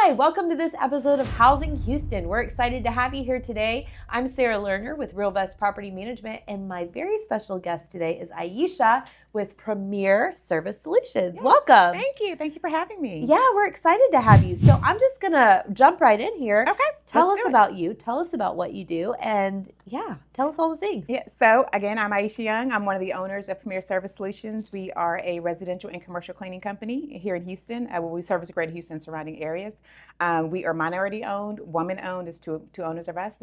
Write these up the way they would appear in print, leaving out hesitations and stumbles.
Hi, welcome to this episode of Housing Houston. We're excited to have you here today. I'm Sarah Lernor with Realvest Property Management, and my very special guest today is Aisha with Premier Service Solutions. Yes, welcome. Thank you. Thank you for having me. Yeah, we're excited to have you. So I'm just going to jump right in here. Okay. Tell us about you. Tell us about what you do. And yeah, tell us all the things. Yeah. So again, I'm Aisha Young. I'm one of the owners of Premier Service Solutions. We are a residential and commercial cleaning company here in Houston. We service Greater Houston and surrounding areas. We are minority owned, woman owned. There's two owners of us.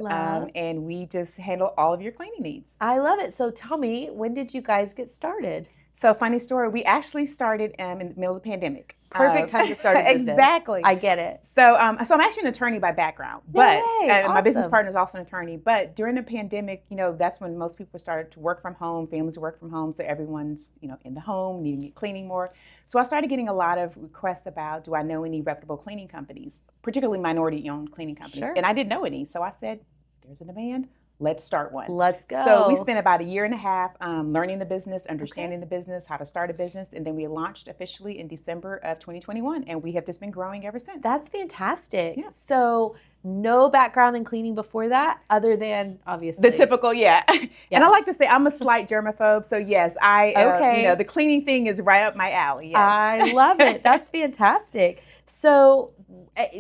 And we just handle all of your cleaning needs. I love it. So tell me, when did you guys get started? So funny story, we actually started in the middle of the pandemic. Perfect time to start a business. Exactly. I get it. So I'm actually an attorney by background, but awesome. My business partner is also an attorney. But during the pandemic, that's when most people started to work from home, families work from home, so everyone's in the home, needing cleaning more. So I started getting a lot of requests about, do I know any reputable cleaning companies, particularly minority-owned cleaning companies? Sure. And I didn't know any, so I said, there's a demand. Let's start one. Let's go. So we spent about a year and a half learning the business, understanding the business, how to start a business, and then we launched officially in December of 2021, and we have just been growing ever since. That's fantastic. Yeah. So no background in cleaning before that, other than obviously the typical, yeah. Yes. And I like to say I'm a slight germaphobe, so yes, the cleaning thing is right up my alley. Yes. I love it. That's fantastic. So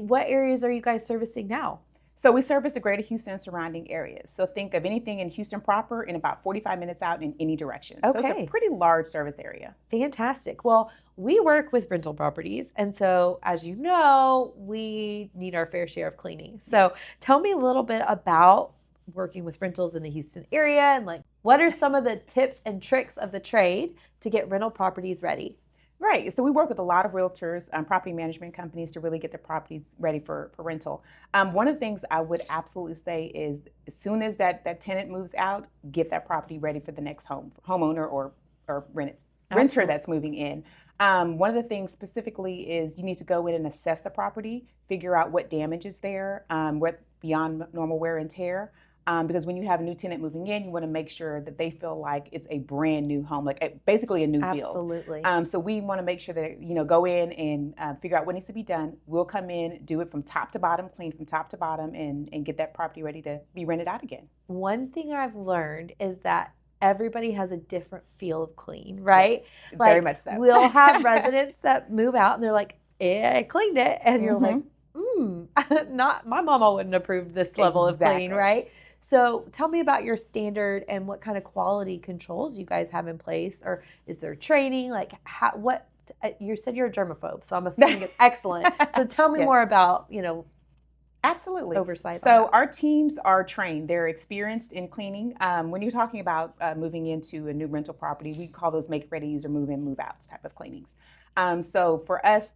what areas are you guys servicing now? So we service the Greater Houston and surrounding areas. So think of anything in Houston proper in about 45 minutes out in any direction. Okay. So it's a pretty large service area. Fantastic. Well, we work with rental properties. And so, as you know, we need our fair share of cleaning. So tell me a little bit about working with rentals in the Houston area and what are some of the tips and tricks of the trade to get rental properties ready? Right. So we work with a lot of realtors, property management companies to really get the properties ready for rental. One of the things I would absolutely say is as soon as that tenant moves out, get that property ready for the next homeowner or renter that's moving in. One of the things specifically is you need to go in and assess the property, figure out what damage is there, what beyond normal wear and tear. Because when you have a new tenant moving in, you want to make sure that they feel like it's a brand new home, basically a new build. Absolutely. So we want to make sure that, go in and figure out what needs to be done. We'll come in, do it from top to bottom, clean from top to bottom, and get that property ready to be rented out again. One thing I've learned is that everybody has a different feel of clean, right? Yes, very much so. We'll have residents that move out and they're like, yeah, I cleaned it. And you're like, not my mama wouldn't approve this level of clean, right? So tell me about your standard and what kind of quality controls you guys have in place, or is there training? You said you're a germaphobe, so I'm assuming it's excellent. So tell me more about, Absolutely. oversight. So our teams are trained. They're experienced in cleaning. When you're talking about moving into a new rental property, we call those make readies or move in, move outs type of cleanings. So for us,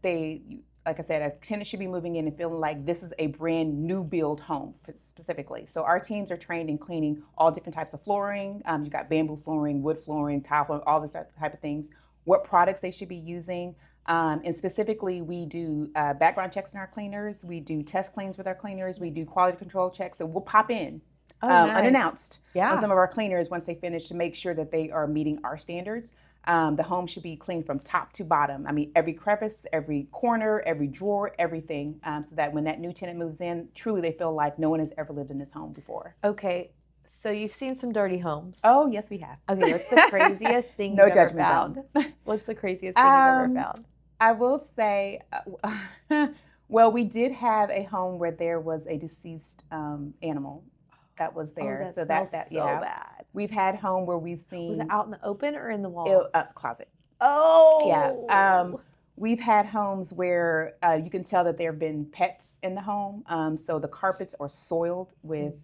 like I said, a tenant should be moving in and feeling like this is a brand new build home specifically. So our teams are trained in cleaning all different types of flooring. You've got bamboo flooring, wood flooring, tile flooring, all this type of things, what products they should be using. And specifically, we do background checks on our cleaners. We do test cleans with our cleaners. We do quality control checks. So we'll pop in unannounced on some of our cleaners once they finish to make sure that they are meeting our standards. The home should be cleaned from top to bottom. I mean, every crevice, every corner, every drawer, everything, so that when that new tenant moves in, truly they feel like no one has ever lived in this home before. Okay, so you've seen some dirty homes. Oh, yes, we have. Okay, what's the craziest thing No you've ever judgment found? zone. What's the craziest thing you've ever found? I will say, well, we did have a home where there was a deceased animal that was there. Oh, that smells so bad. We've had home where we've seen. Was it out in the open or in the wall? Closet. Oh. Yeah. We've had homes where you can tell that there have been pets in the home. So the carpets are soiled with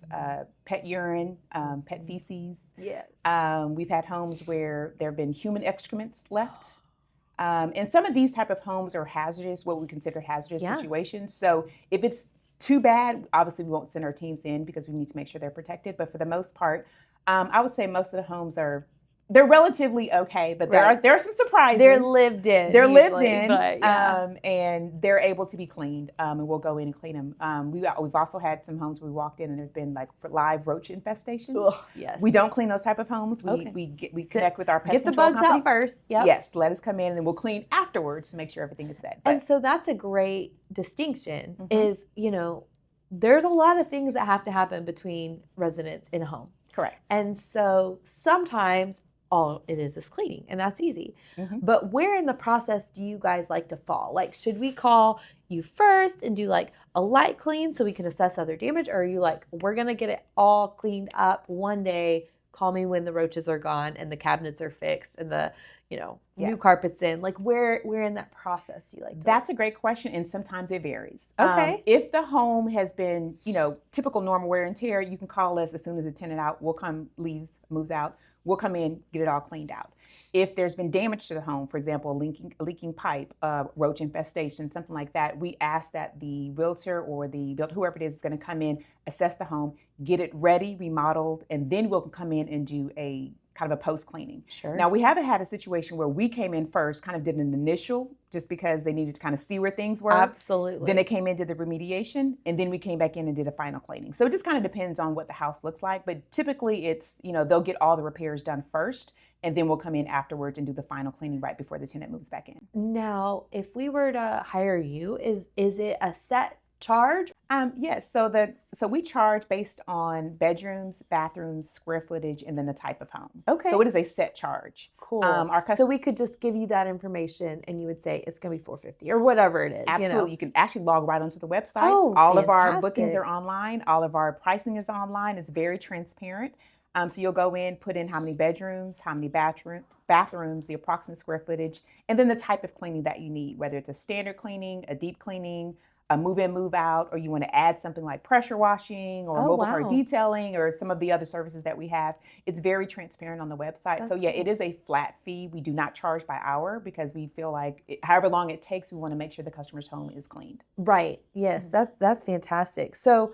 pet urine, pet feces. Yes. We've had homes where there have been human excrements left. And some of these type of homes are hazardous, what we consider hazardous situations. So if it's too bad, obviously we won't send our teams in because we need to make sure they're protected. But for the most part, I would say most of the homes are They're relatively okay, but there are some surprises. They're lived in. They're usually, lived in, but yeah. and they're able to be cleaned. And we'll go in and clean them. We've also had some homes where we walked in and there's been like live roach infestations. Ugh, yes. We don't clean those type of homes. We connect with our pest control company. Get the bugs out first. Yep. Yes, let us come in and then we'll clean afterwards to make sure everything is set. And so that's a great distinction. Is there's a lot of things that have to happen between residents in a home. Correct. And so sometimes all it is cleaning, and that's easy. But where in the process do you guys like to fall? Like, should we call you first and do like a light clean so we can assess other damage? Or are you like, we're going to get it all cleaned up one day, call me when the roaches are gone and the cabinets are fixed and the, new carpets in? Like, where in that process do you like to? That's a great question, and sometimes it varies. Okay. If the home has been, typical normal wear and tear, you can call us as soon as the tenant out. We'll come, moves out. We'll come in, get it all cleaned out. If there's been damage to the home, for example, a leaking pipe, roach infestation, something like that, we ask that the realtor or whoever it is going to come in, assess the home, get it ready, remodeled, and then we'll come in and do a kind of a post cleaning. Sure. Now, we haven't had a situation where we came in first, kind of did an initial, just because they needed to kind of see where things were. Absolutely. Then they came in, did the remediation, and then we came back in and did a final cleaning. So it just kind of depends on what the house looks like. But typically it's, they'll get all the repairs done first, and then we'll come in afterwards and do the final cleaning right before the tenant moves back in. Now, if we were to hire you, is it a set charge? Yes. So we charge based on bedrooms, bathrooms, square footage, and then the type of home. Okay. So it is a set charge. Cool. So we could just give you that information, and you would say it's going to be $450 or whatever it is. Absolutely. You can actually log right onto the website. Oh, all fantastic. Of our bookings are online. All of our pricing is online. It's very transparent. So you'll go in, put in how many bedrooms, how many bathrooms, the approximate square footage, and then the type of cleaning that you need, whether it's a standard cleaning, a deep cleaning, a move-in, move-out, or you want to add something like pressure washing or mobile car detailing or some of the other services that we have. It's very transparent on the website. So yeah, cool. It is a flat fee. We do not charge by hour because we feel like however long it takes, we want to make sure the customer's home is cleaned. Right. Yes, that's fantastic. So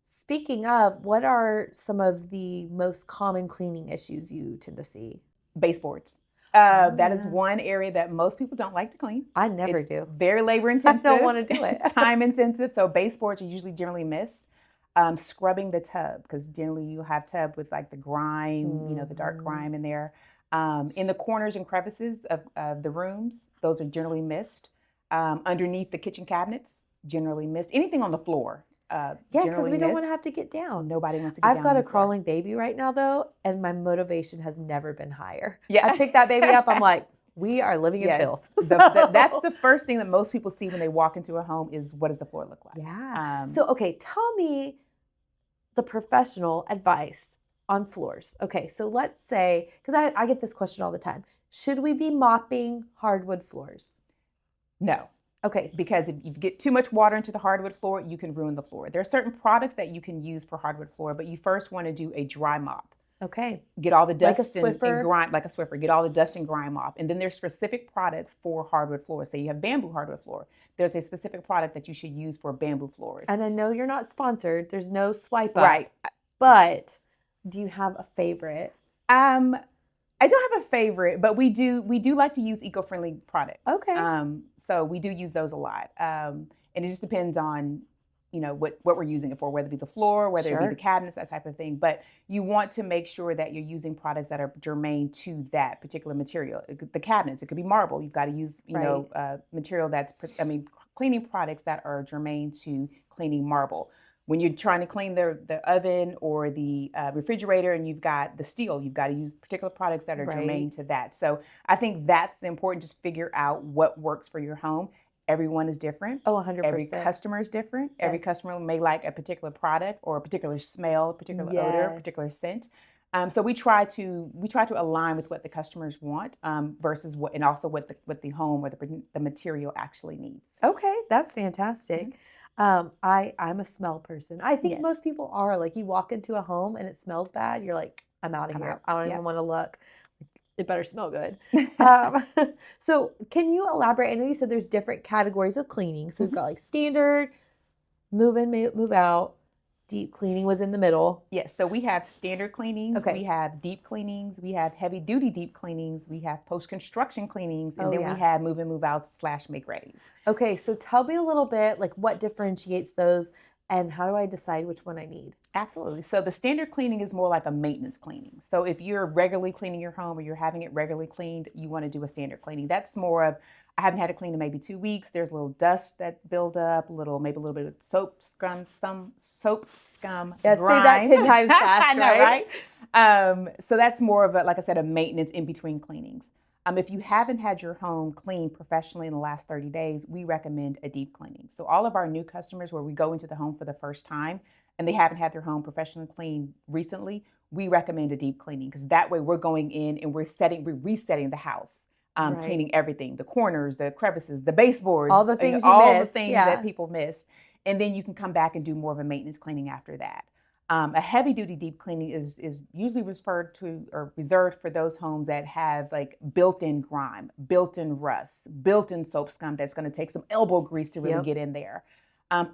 speaking of, what are some of the most common cleaning issues you tend to see? Baseboards. That is one area that most people don't like to clean. I never do. Very labor intensive. I don't want to do it. Time intensive. So baseboards are generally missed. Scrubbing the tub, because generally you have tub with like the grime, the dark grime in there. In the corners and crevices of the rooms, those are generally missed. Underneath the kitchen cabinets, generally missed. Anything on the floor. Because we don't want to have to get down. Nobody wants to get down. I've got a crawling baby right now, though, and my motivation has never been higher. Yeah. I pick that baby up, I'm like, we are living in filth. That's the first thing that most people see when they walk into a home is, what does the floor look like? Yeah. So, okay, tell me the professional advice on floors. Okay, so let's say, because I get this question all the time, should we be mopping hardwood floors? No. Okay. Because if you get too much water into the hardwood floor, you can ruin the floor. There are certain products that you can use for hardwood floor, but you first want to do a dry mop. Okay. Get all the dust and grime, like a Swiffer. Get all the dust and grime off. And then there's specific products for hardwood floors. Say you have bamboo hardwood floor. There's a specific product that you should use for bamboo floors. And I know you're not sponsored. There's no swipe up. Right. But do you have a favorite? I don't have a favorite, but we do like to use eco-friendly products. Okay. So we do use those a lot. And it just depends on, what we're using it for, whether it be the floor, whether it be the cabinets, that type of thing. But you want to make sure that you're using products that are germane to that particular material. The cabinets, it could be marble. You've got to use, material cleaning products that are germane to cleaning marble. When you're trying to clean the oven or the refrigerator and you've got the steel, you've got to use particular products that are germane to that. So I think that's important. Just figure out what works for your home. Everyone is different. Oh, 100%. Every customer is different. Yes. Every customer may like a particular product or a particular smell, a particular odor, a particular scent. So we try to align with what the customers want versus what the home or the material actually needs. Okay, that's fantastic. Mm-hmm. I'm a smell person. I think most people are. Like, you walk into a home and it smells bad, you're like, I'm out of here. I don't even want to look. It better smell good. So can you elaborate? I know you said there's different categories of cleaning. So we've got like standard, move in, move out, deep cleaning was in the middle. Yes, so we have standard cleanings, Okay. we have deep cleanings, we have heavy duty deep cleanings, we have post-construction cleanings, and Oh, then yeah. we have move in, move out / make readies. Okay, so tell me a little bit, like what differentiates those and how do I decide which one I need? Absolutely. So the standard cleaning is more like a maintenance cleaning. So if you're regularly cleaning your home or you're having it regularly cleaned, you want to do a standard cleaning. That's more of, I haven't had it cleaned in maybe 2 weeks. There's a little dust that build up, maybe a little bit of soap scum, Yeah, grime. say that 10 times fast, I know, right? So that's more of a, like I said, a maintenance in between cleanings. If you haven't had your home cleaned professionally in the last 30 days, we recommend a deep cleaning. So all of our new customers where we go into the home for the first time and they haven't had their home professionally cleaned recently, we recommend a deep cleaning because that way we're going in and we're resetting the house, Right. cleaning everything, the corners, the crevices, the baseboards, All the things that people missed. And then you can come back and do more of a maintenance cleaning after that. A heavy duty deep cleaning is usually referred to or reserved for those homes that have like built-in grime, built-in rust, built-in soap scum that's going to take some elbow grease to really get in there.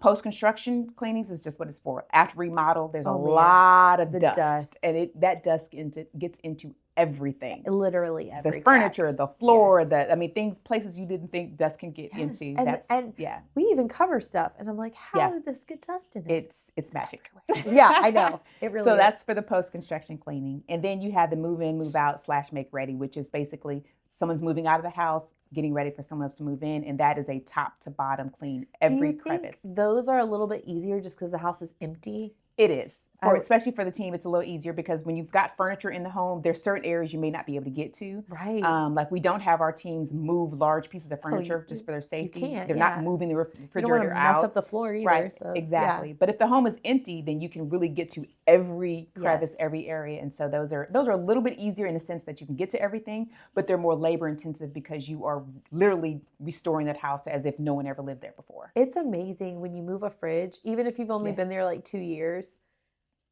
Post-construction cleanings is just what it's for. After remodel, there's a lot of dust. And that dust gets into everything. Literally every the furniture, the floor, yes. Places you didn't think dust can get into. And we even cover stuff. And I'm like, how did this get dust in it? It's magic. Yeah, I know. It really So is. that's for the post-construction cleaning. And then you have the move in, move out / make ready, which is basically someone's moving out of the house, getting ready for someone else to move in. And that is a top to bottom clean, every crevice. Those are a little bit easier just because the house is empty? It is. Especially for the team, it's a little easier because when you've got furniture in the home, there's certain areas you may not be able to get to. Right. Like we don't have our teams move large pieces of furniture just for their safety. You can't, They're not moving the refrigerator you don't want to mess up the floor either. Right, so, exactly. Yeah. But if the home is empty, then you can really get to every crevice, every area. And so those are a little bit easier in the sense that you can get to everything, but they're more labor intensive because you are literally restoring that house as if no one ever lived there before. It's amazing when you move a fridge, even if you've only been there like 2 years.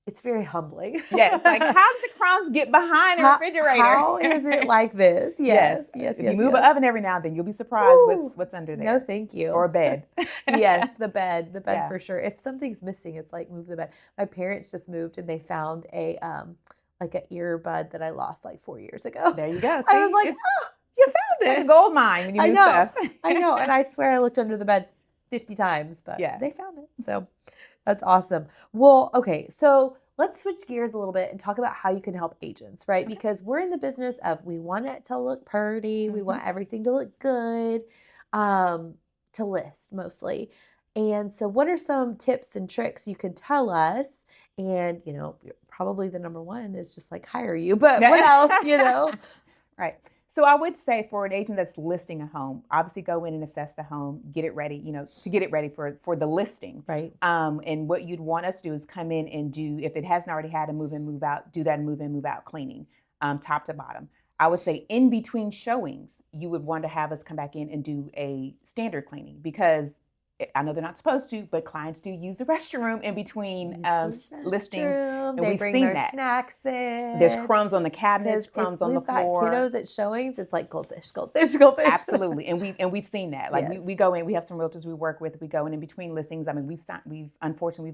It's very humbling. Yes, like how did the crumbs get behind the refrigerator? How is it like this? Yes. If you move an oven every now and then, you'll be surprised what's under there. No, thank you. Or a bed. Yes, the bed for sure. If something's missing, it's like move the bed. My parents just moved and they found a like an earbud that I lost like 4 years ago. There you go. See, I was like, you found it. Like a gold mine when you move stuff. I know, and I swear I looked under the bed 50 times, but they found it. So that's awesome. Well, okay, so let's switch gears a little bit and talk about how you can help agents, right? Okay. Because we're in the business of we want it to look pretty, we want everything to look good, to list mostly. And so what are some tips and tricks you could tell us? And, probably the number one is just like hire you, but what else, Right. So I would say for an agent that's listing a home, obviously go in and assess the home, get it ready, to get it ready for the listing. Right. And what you'd want us to do is come in and do, if it hasn't already had a move in, move out, do that move in, move out cleaning, top to bottom. I would say in between showings, you would want to have us come back in and do a standard cleaning because I know they're not supposed to, but clients do use the restroom in between listings. And they we've bring seen their that. snacks in. There's crumbs on the cabinets, crumbs on the floor. We've got kiddos at showings. It's like goldfish, goldfish, goldfish. Absolutely, and we've seen that. Like we go in. We have some realtors we work with. We go in between listings. I mean, we've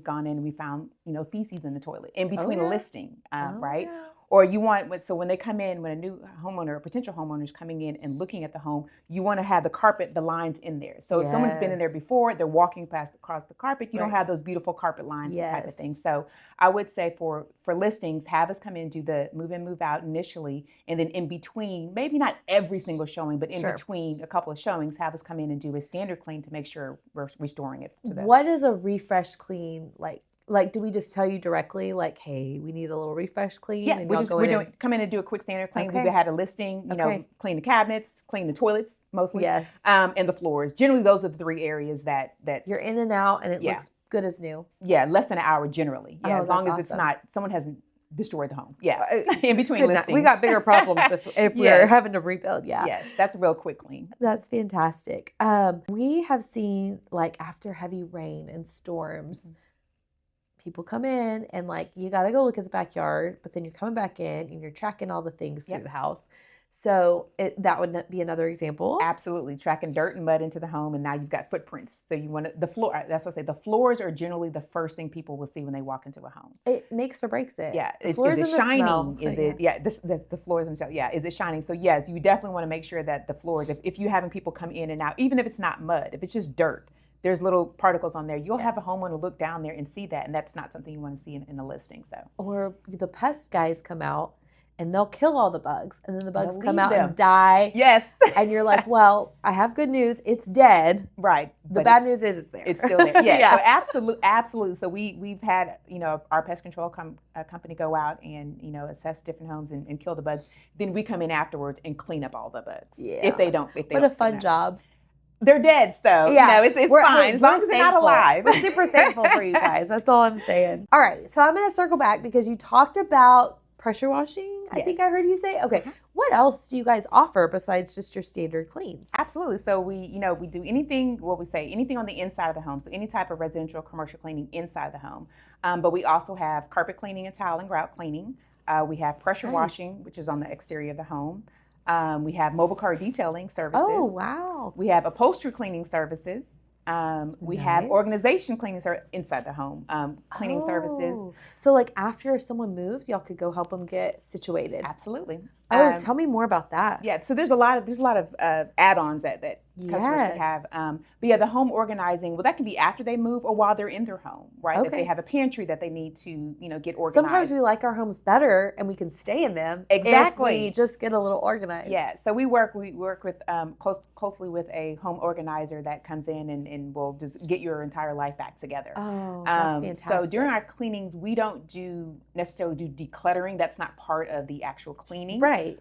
gone in and we found feces in the toilet in between a listing, right? Yeah. Or you want, so when they come in, when a new homeowner or potential homeowner is coming in and looking at the home, you want to have the lines in there. So if someone's been in there before, they're walking across the carpet, you don't have those beautiful carpet lines type of thing. So I would say for listings, have us come in, do the move in, move out initially, and then in between, maybe not every single showing, but in between a couple of showings, have us come in and do a standard clean to make sure we're restoring it to them. What is a refresh clean like? Like, do we just tell you directly, like, hey, we need a little refresh clean? Yeah, and come in and do a quick standard clean. Okay. We've had a listing, clean the cabinets, clean the toilets mostly, and the floors. Generally, those are the 3 areas that you're in and out, and it looks good as new. Yeah, less than an hour generally. Yeah, as long as it's not someone hasn't destroyed the home. Yeah, in between listings. We got bigger problems if we're having to rebuild. Yeah. Yes, that's a real quick clean. That's fantastic. We have seen like after heavy rain and storms. People come in and like, you got to go look at the backyard, but then you're coming back in and you're tracking all the things through the house. So that would be another example. Absolutely. Tracking dirt and mud into the home, and now you've got footprints. So you want the floor. That's what I say. The floors are generally the first thing people will see when they walk into a home. It makes or breaks it. Yeah. The floors is it and the shining? smell. Is it, yeah, the floors themselves. Yeah. Is it shining? So yes, you definitely want to make sure that the floors, if you're having people come in and out, even if it's not mud, if it's just dirt, there's little particles on there. You'll have a homeowner look down there and see that, and that's not something you want to see in a listing. So, or the pest guys come out and they'll kill all the bugs, and then the bugs come out them. and die. Yes. And you're like, well, I have good news. It's dead. Right. The bad news is it's there. It's still there. Yeah. So absolutely. So we've had, our pest control company go out and, assess different homes and kill the bugs. Then we come in afterwards and clean up all the bugs. Yeah. If they don't. What a fun job. They're dead, so it's fine as long as they're not alive. We're super thankful for you guys. That's all I'm saying. All right, so I'm going to circle back because you talked about pressure washing. I think I heard you say. Okay, what else do you guys offer besides just your standard cleans? Absolutely. So we do anything. Anything on the inside of the home. So any type of residential, commercial cleaning inside the home. But we also have carpet cleaning and tile and grout cleaning. We have pressure washing, which is on the exterior of the home. We have mobile car detailing services. Oh, wow. We have upholstery cleaning services. We have organization cleaning inside the home, cleaning services. So like after someone moves, y'all could go help them get situated. Absolutely. Tell me more about that. Yeah, so there's a lot of add-ons that customers can have. But yeah, the home organizing, that can be after they move or while they're in their home, right? Okay. If they have a pantry that they need to, get organized. Sometimes we like our homes better and we can stay in them. Exactly. If we just get a little organized. Yeah, so we work with closely with a home organizer that comes in and will just get your entire life back together. Oh, that's fantastic. So during our cleanings, we don't necessarily do decluttering. That's not part of the actual cleaning. Right.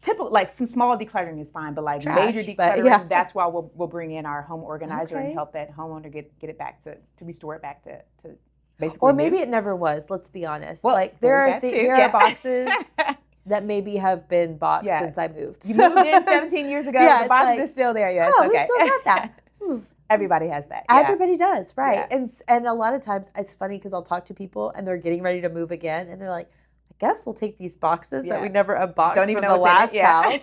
Typical, like some small decluttering is fine, but like major decluttering, that's why we'll bring in our home organizer and help that homeowner get it back to restore it back to basically. Or maybe it never was. Let's be honest. Well, like there are boxes that maybe have been boxed since I moved. You moved in 17 years ago. The boxes are still there. Yeah, we still got that. Everybody has that. Everybody does, right? Yeah. And a lot of times it's funny because I'll talk to people and they're getting ready to move again, and they're like, I guess we'll take these boxes that we never unboxed from the last house.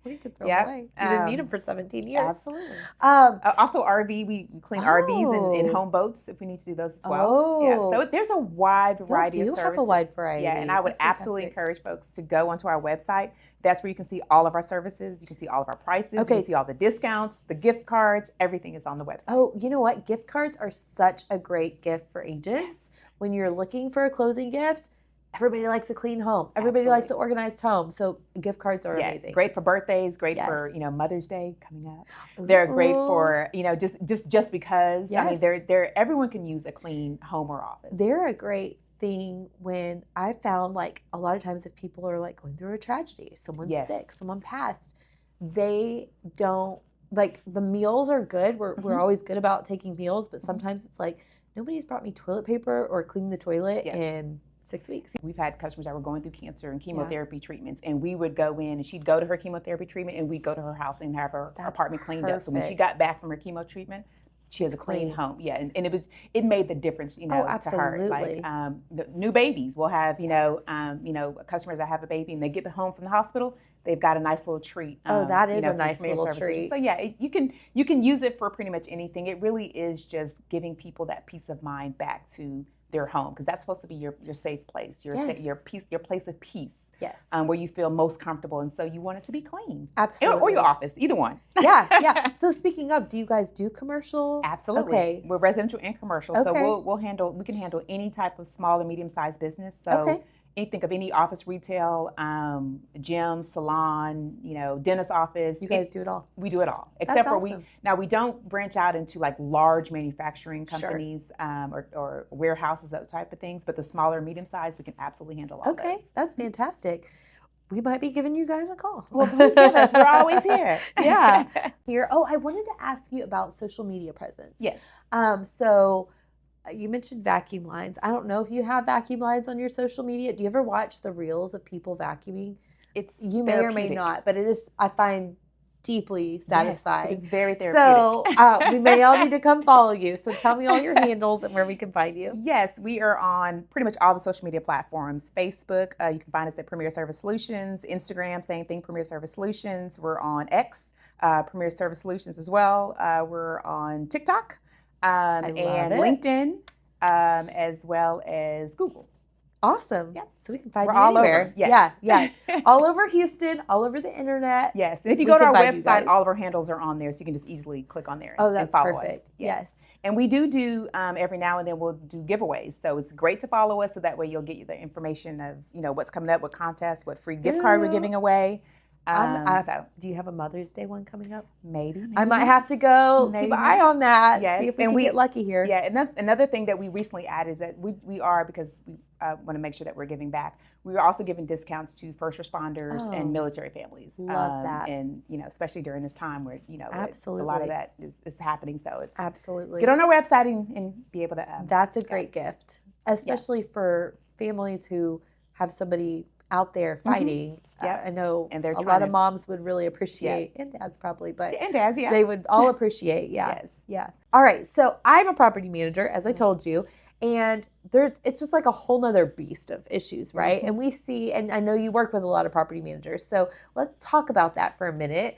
We could throw them away. You didn't need them for 17 years. Absolutely. Also RV, we clean RVs and home boats if we need to do those as well. Oh. Yeah. So there's a wide variety of services. Have a wide variety. Yeah, and I would absolutely encourage folks to go onto our website. That's where you can see all of our services. You can see all of our prices. You can see all the discounts, the gift cards. Everything is on the website. Oh, you know what? Gift cards are such a great gift for agents. When you're looking for a closing gift, everybody likes a clean home. Everybody likes an organized home. So gift cards are amazing. Great for birthdays, great for, Mother's Day coming up. They're great for, just because. I mean, they're everyone can use a clean home or office. They're a great thing when I found like a lot of times if people are like going through a tragedy, someone's sick, someone passed, they don't like the meals are good. We're always good about taking meals, but sometimes it's like nobody's brought me toilet paper or cleaned the toilet in 6 weeks. We've had customers that were going through cancer and chemotherapy treatments, and we would go in and she'd go to her chemotherapy treatment and we'd go to her house and have her apartment cleaned up. So when she got back from her chemo treatment, she has a clean home. Yeah, and it made the difference, to her. Like the new babies will have, customers that have a baby and they get home from the hospital, they've got a nice little treat. That is a nice little treat. So yeah, you can use it for pretty much anything. It really is just giving people that peace of mind back to their home, because that's supposed to be your safe place, your place of peace. Yes. Where you feel most comfortable, and so you want it to be clean. Absolutely. Or your office, either one. Yeah. So speaking of, do you guys do commercial? Absolutely. Okay. We're residential and commercial, so we can handle any type of small and medium sized business. So think of any office retail, gym, salon, dentist office. You guys do it all. We do it all, except for we don't branch out into like large manufacturing companies or warehouses, those type of things. But the smaller, medium sized, we can absolutely handle all those. That's fantastic. We might be giving you guys a call. Well, please give us. We're always here. Here. Oh, I wanted to ask you about social media presence. Yes. So you mentioned vacuum lines. I don't know if you have vacuum lines on your social media. Do you ever watch the reels of people vacuuming? It's you may or may not, but it is. I find deeply satisfying. Yes, it is very therapeutic. So we may all need to come follow you. So tell me all your handles and where we can find you. Yes, we are on pretty much all the social media platforms. Facebook, you can find us at Premier Service Solutions. Instagram, same thing, Premier Service Solutions. We're on X, Premier Service Solutions as well. We're on TikTok and LinkedIn, as well as Google. Awesome. Yeah. So we can find We're you all anywhere. over. Yes. Yeah. All over Houston, all over the internet. Yes. And if you go to our website, all of our handles are on there, so you can just easily click on there and follow perfect. us. Yes. And we do every now and then we'll do giveaways. So it's great to follow us, so that way you'll get the information of what's coming up, what contests, what free gift card we're giving away. Do you have a Mother's Day one coming up? Maybe I might have to go keep an eye on that. Yes. See if we can get lucky here. Yeah, and another thing that we recently added is that we are, because we want to make sure that we're giving back, we are also giving discounts to first responders and military families. Love that. And especially during this time where Absolutely. a lot of that is happening. So it's absolutely get on our website and be able to. That's a great gift, especially for families who have somebody out there fighting. Yeah, I know and a lot of moms would really appreciate, and dads probably, but and dads, they would all appreciate. Yes. Yeah. All right. So I'm a property manager, as I told you, and it's just like a whole nother beast of issues, right? And we see, and I know you work with a lot of property managers, so let's talk about that for a minute.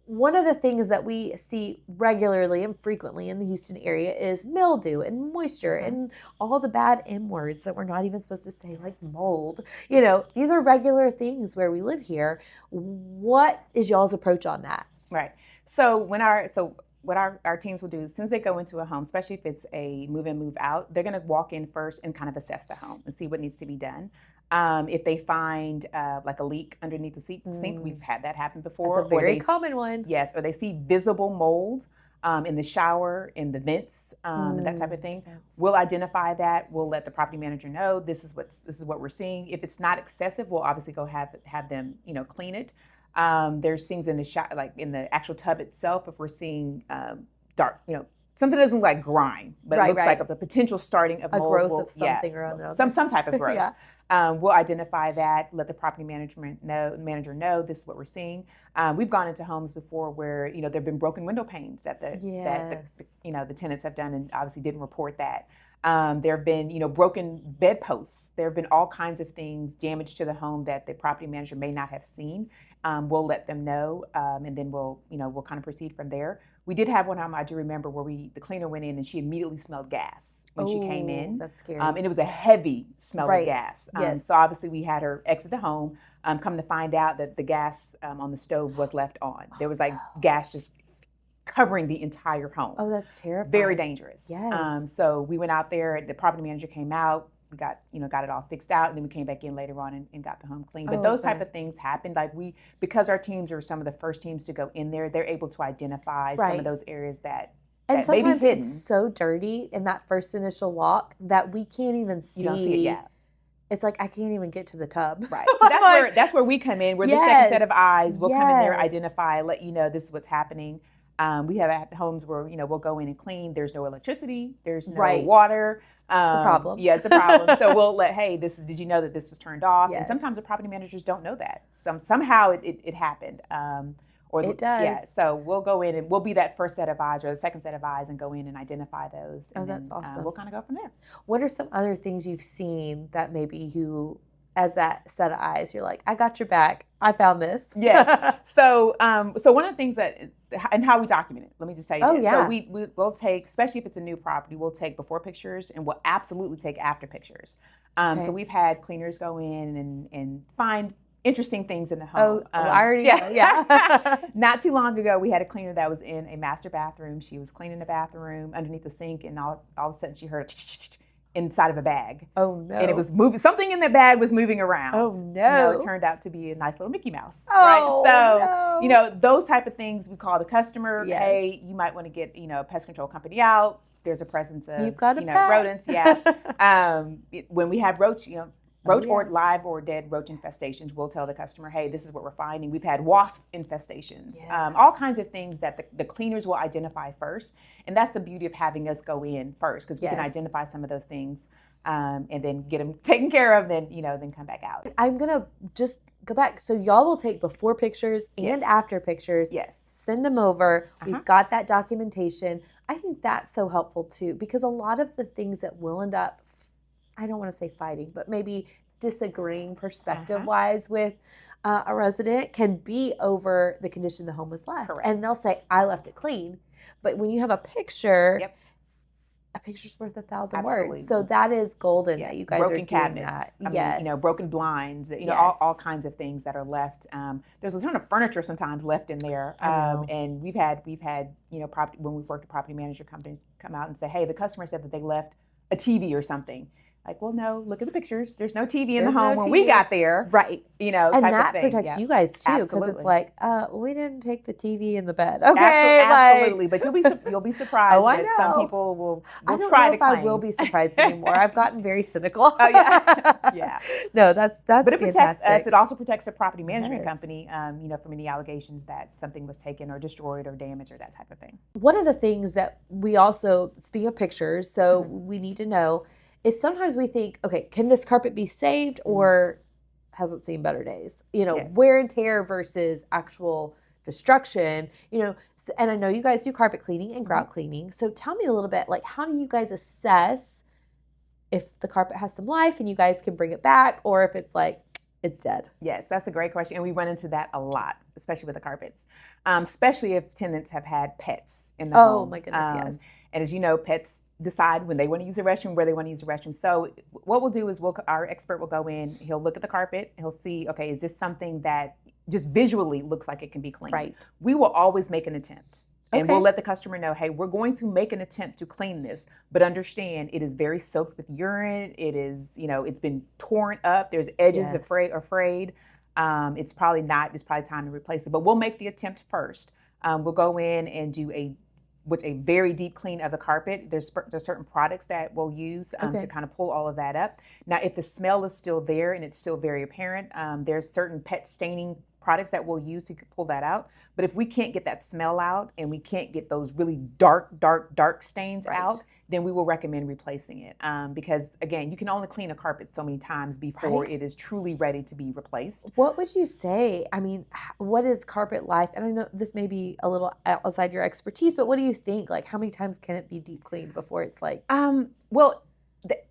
One of the things that we see regularly and frequently in the Houston area is mildew and moisture and all the bad M words that we're not even supposed to say, like mold. These are regular things where we live here. What is y'all's approach on that? Right. So what our teams will do, as soon as they go into a home, especially if it's a move in, move out, they're going to walk in first and kind of assess the home and see what needs to be done. If they find like a leak underneath the sink, we've had that happen before. That's a very common one. Yes, or they see visible mold in the shower, in the vents, and that type of thing. We'll identify that. We'll let the property manager know this is what we're seeing. If it's not excessive, we'll obviously go have them clean it. There's things in the like in the actual tub itself. If we're seeing dark, something that doesn't look like grime, but it looks like the potential starting of a mold, growth of something or another. Some type of growth. Yeah. We'll identify that, let the property manager know this is what we're seeing. We've gone into homes before where there've been broken window panes that the tenants have done and obviously didn't report that. There have been broken bedposts. There have been all kinds of things, damage to the home that the property manager may not have seen. We'll let them know, and then we'll kind of proceed from there. We did have one home I do remember where the cleaner went in and she immediately smelled gas when she came in. That's scary. And it was a heavy smell of gas. Yes. So obviously we had her exit the home. Come to find out that the gas on the stove was left on. There was gas just covering the entire home. Oh, that's terrifying. Very dangerous. Yes. So we went out there. The property manager came out. We got it all fixed out, and then we came back in later on and got the home clean. But those type of things happen. Because our teams are some of the first teams to go in there, they're able to identify some of those areas that may be hidden. It's so dirty in that first initial walk that we can't even see. You don't see it yet. It's like I can't even get to the tub. Right. So that's where we come in. We're the second set of eyes. We'll come in there, identify, let you know this is what's happening. We have at homes where we'll go in and clean. There's no electricity. There's no water. It's a problem. Yeah, it's a problem. So we'll let, hey, did you know that this was turned off? Yes. And sometimes the property managers don't know that. Somehow it happened. Or it does. Yeah. So we'll go in and we'll be that first set of eyes or the second set of eyes and go in and identify those. And that's awesome. We'll kind of go from there. What are some other things you've seen that maybe you, as that set of eyes, you're like, I got your back. I found this. Yes. So one of the things and how we document it, let me just tell you this. Yeah. So we'll take, especially if it's a new property, we'll take before pictures and we'll absolutely take after pictures. So we've had cleaners go in and find interesting things in the home. I already know. Yeah. Not too long ago, we had a cleaner that was in a master bathroom. She was cleaning the bathroom underneath the sink, and all of a sudden she heard inside of a bag. Oh no! And it was moving. Something in the bag was moving around. Oh no! It turned out to be a nice little Mickey Mouse. Oh, right? So those type of things we call the customer. Yes. Hey, you might want to get a pest control company out. There's a presence of you've got a rodents. Yeah. When we have roach, or live or dead roach infestations, we'll tell the customer, hey, this is what we're finding. We've had wasp infestations, all kinds of things that the cleaners will identify first. And that's the beauty of having us go in first, because we can identify some of those things and then get them taken care of, then come back out. I'm going to just go back. So y'all will take before pictures and Yes. after pictures. Yes. Send them over. We've got that documentation. I think that's so helpful too, because a lot of the things that will end up, I don't want to say fighting, but maybe disagreeing perspective-wise with a resident can be over the condition the home was left. Correct. And they'll say, I left it clean. But when you have a picture, Yep. a picture's worth 1,000 Absolutely. words. So that is golden that you guys broken are doing cabinets. that. I Yes. mean, broken blinds, Yes. all kinds of things that are left. There's a ton of furniture sometimes left in there. I know. And we've had, property, when we've worked with property manager companies come out and say, hey, the customer said that they left a TV or something. Like, well, no, look at the pictures. There's no TV in the home when we got there. Right. And that type of thing. protects you guys too, because it's Absolutely. like, we didn't take the TV in the bed. Okay, absolutely. But you'll be surprised. Oh, I that know. some people will I don't try know to if claim. I will be surprised anymore. I've gotten very cynical. Oh yeah, yeah. No, that's But it fantastic. protects us. It also protects the property management Yes. company, from any allegations that something was taken or destroyed or damaged or that type of thing. One of the things that we also, speaking of pictures, so we need to know is sometimes we think, okay, can this carpet be saved or hasn't seen better days? Yes. Wear and tear versus actual destruction, so, and I know you guys do carpet cleaning and grout cleaning. So tell me a little bit, like, how do you guys assess if the carpet has some life and you guys can bring it back, or if it's like, it's dead? Yes, that's a great question. And we run into that a lot, especially with the carpets, especially if tenants have had pets in the home. Oh my goodness, yes. And as you know, pets decide when they want to use the restroom, where they want to use the restroom. So what we'll do is our expert will go in, he'll look at the carpet, he'll see, okay, is this something that just visually looks like it can be cleaned? Right. We will always make an attempt. And Okay. we'll let the customer know, hey, we're going to make an attempt to clean this, but understand it is very soaked with urine. It is, it's been torn up. There's edges Yes. frayed. It's probably time to replace it, but we'll make the attempt first. We'll go in and do a very deep clean of the carpet. There's certain products that we'll use to kind of pull all of that up. Now, if the smell is still there and it's still very apparent, there's certain pet staining products that we'll use to pull that out. But if we can't get that smell out and we can't get those really dark stains out, then we will recommend replacing it. Because again, you can only clean a carpet so many times before it is truly ready to be replaced. What would you say? I mean, what is carpet life? And I know this may be a little outside your expertise, but what do you think? Like, how many times can it be deep cleaned before it's like? Well,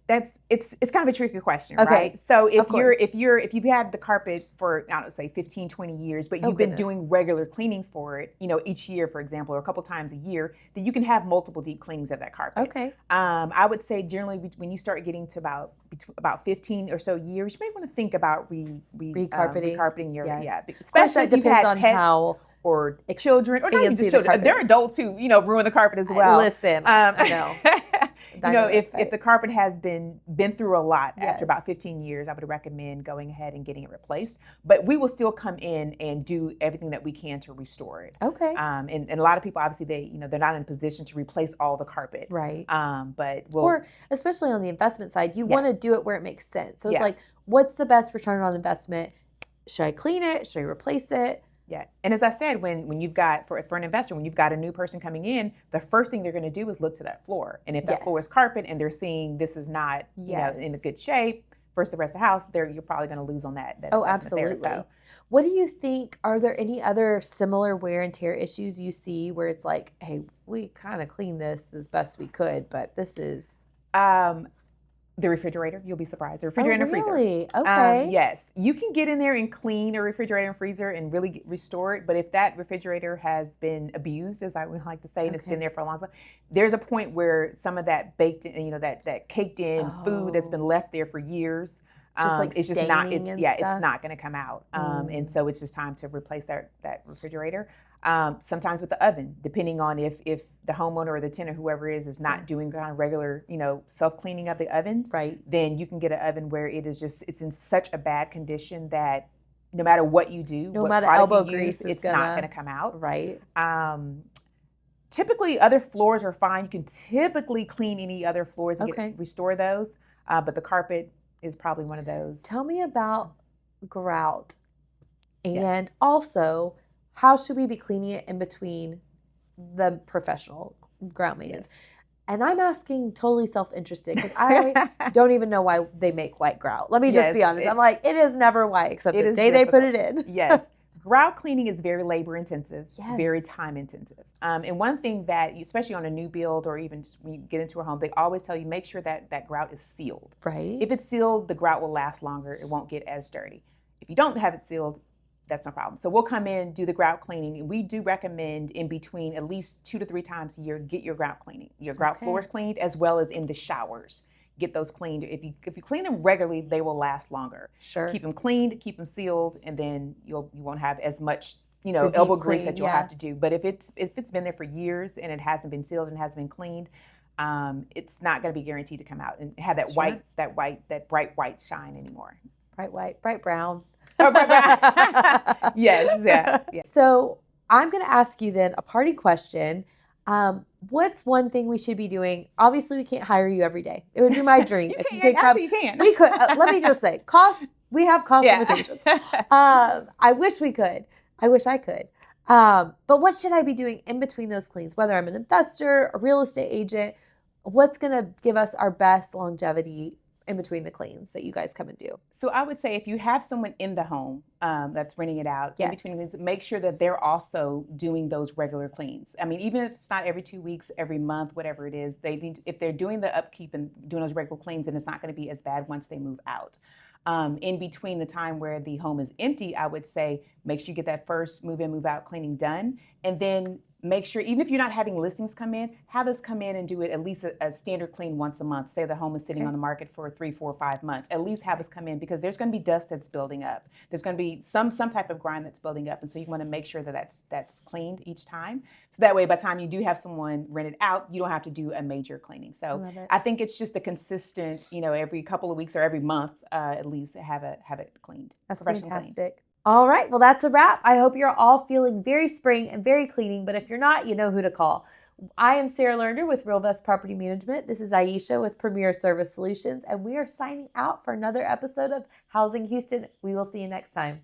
it's kind of a tricky question, Okay. right? So Of course. if you've had the carpet for, I don't say 15, 20 years, but you've been doing regular cleanings for it, each year, for example, or a couple times a year, then you can have multiple deep cleanings of that carpet. Okay. I would say generally when you start getting to about 15 or so years, you may want to think about recarpeting your, especially if you've had pets or children, or not even just children. There are adults who, ruin the carpet as well. Listen, I know. If the carpet has been through a lot after about 15 years, I would recommend going ahead and getting it replaced. But we will still come in and do everything that we can to restore it. Okay. And a lot of people, obviously, they're not in a position to replace all the carpet. Right. But or especially on the investment side, you want to do it where it makes sense. So it's like, what's the best return on investment? Should I clean it? Should I replace it? Yeah. And as I said, when you've got, for an investor, when you've got a new person coming in, the first thing they're going to do is look to that floor. And if that floor is carpet and they're seeing this is not in a good shape versus the rest of the house, you're probably going to lose on that Oh, investment absolutely. there. So, what do you think, are there any other similar wear and tear issues you see where it's like, hey, we kind of cleaned this as best we could, but this is... the refrigerator, you'll be surprised. The refrigerator and freezer. Really? Okay. Yes. You can get in there and clean a refrigerator and freezer and really restore it. But if that refrigerator has been abused, as I would like to say, and it's been there for a long time, there's a point where some of that baked in, that caked in food that's been left there for years, it's just not, it's not going to come out. And so it's just time to replace that refrigerator. Sometimes with the oven, depending on if the homeowner or the tenant, whoever is not doing kind of regular, self-cleaning of the ovens, then you can get an oven where it's in such a bad condition that no matter what you do, no what matter product elbow you grease, use, it's not going to come out. Right. Typically, other floors are fine. You can typically clean any other floors and restore those, but the carpet is probably one of those. Tell me about grout, and also, how should we be cleaning it in between the professional grout maintenance? And I'm asking totally self-interested because I don't even know why they make white grout. Let me just be honest. I'm like, it is never white except the day they put it in. Yes. Grout cleaning is very labor intensive, very time intensive. And one thing that, especially on a new build or even just when you get into a home, they always tell you make sure that grout is sealed. Right. If it's sealed, the grout will last longer. It won't get as dirty. If you don't have it sealed, that's no problem. So we'll come in, do the grout cleaning, and we do recommend in between at least 2 to 3 times a year, get your grout cleaning, your grout floors cleaned, as well as in the showers. Get those cleaned. If you clean them regularly, they will last longer. Sure. Keep them cleaned, keep them sealed, and then you won't have as much elbow grease that you'll have to do. But if it's been there for years and it hasn't been sealed and hasn't been cleaned, it's not going to be guaranteed to come out and have that bright white shine anymore. Bright white, bright brown. Yes, yeah. So I'm going to ask you then a party question. What's one thing we should be doing? Obviously, we can't hire you every day. It would be my dream. You can. We could. Let me just say, we have cost limitations. I wish we could. I wish I could. But what should I be doing in between those cleans? Whether I'm an investor, a real estate agent, what's going to give us our best longevity in between the cleans that you guys come and do? So I would say if you have someone in the home that's renting it out, in between cleans, make sure that they're also doing those regular cleans. I mean, even if it's not every 2 weeks, every month, whatever it is, they need if they're doing the upkeep and doing those regular cleans, then it's not going to be as bad once they move out. In between the time where the home is empty, I would say make sure you get that first move in, move out cleaning done, and then make sure, even if you're not having listings come in, have us come in and do it at least a standard clean once a month. Say the home is sitting on the market for 3, 4, 5 months. At least have us come in because there's going to be dust that's building up. There's going to be some type of grime that's building up, and so you want to make sure that that's cleaned each time. So that way, by the time you do have someone rented out, you don't have to do a major cleaning. So I think it's just a consistent, every couple of weeks or every month, at least have it cleaned. That's fantastic. Clean. All right. Well, that's a wrap. I hope you're all feeling very spring and very cleaning, but if you're not, you know who to call. I am Sarah Lerner with Realvest Property Management. This is Aisha with Premier Service Solutions, and we are signing out for another episode of Housing Houston. We will see you next time.